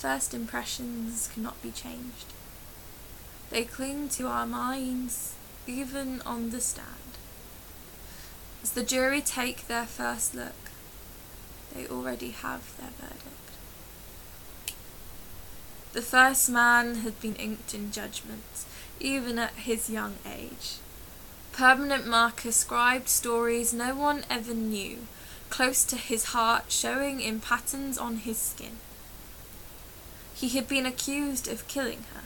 first impressions cannot be changed. They cling to our minds, even on the stand. As the jury take their first look, they already have their verdict. The first man had been inked in judgment, even at his young age. Permanent marker scribed stories no one ever knew, close to his heart, showing in patterns on his skin. He had been accused of killing her,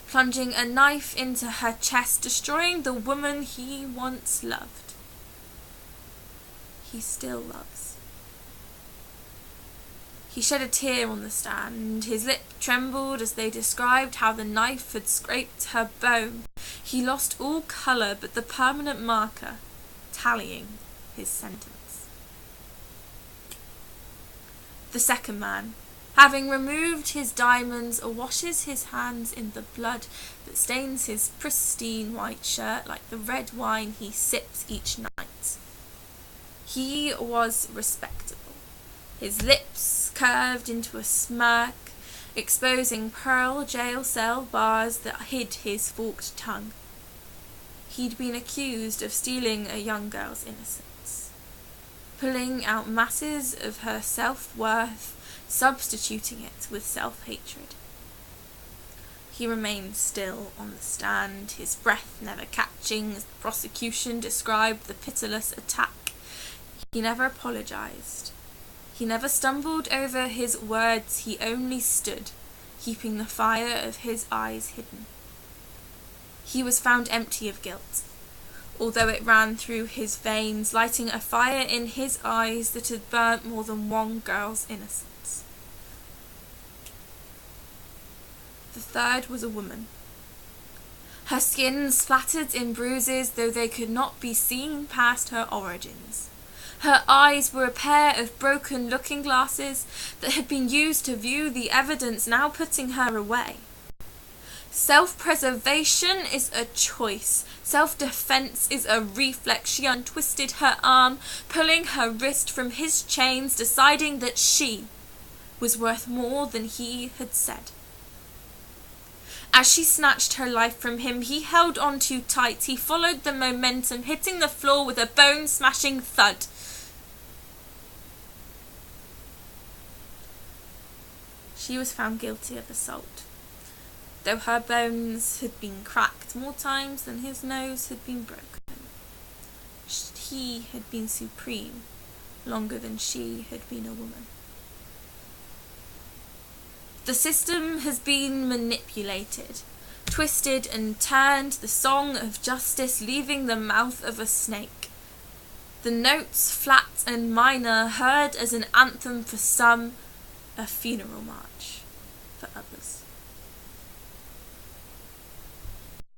plunging a knife into her chest, destroying the woman he once loved. He still loves. He shed a tear on the stand. His lip trembled as they described how the knife had scraped her bone. He lost all colour but the permanent marker, tallying his sentence. The second man, having removed his diamonds, washes his hands in the blood that stains his pristine white shirt like the red wine he sips each night. He was respectable. His lips curved into a smirk, exposing pearl jail cell bars that hid his forked tongue. He'd been accused of stealing a young girl's innocence, pulling out masses of her self-worth, substituting it with self-hatred. He remained still on the stand, his breath never catching as the prosecution described the pitiless attack. He never apologized. He never stumbled over his words, he only stood, keeping the fire of his eyes hidden. He was found empty of guilt, although it ran through his veins, lighting a fire in his eyes that had burnt more than one girl's innocence. The third was a woman. Her skin splattered in bruises, though they could not be seen past her origins. Her eyes were a pair of broken looking glasses that had been used to view the evidence, now putting her away. Self-preservation is a choice. Self-defense is a reflex. She untwisted her arm, pulling her wrist from his chains, deciding that she was worth more than he had said. As she snatched her life from him, he held on too tight. He followed the momentum, hitting the floor with a bone-smashing thud. She was found guilty of assault, though her bones had been cracked more times than his nose had been broken. He had been supreme longer than she had been a woman. The system has been manipulated, twisted and turned, the song of justice leaving the mouth of a snake. The notes, flat and minor, heard as an anthem for some, a funeral march for others.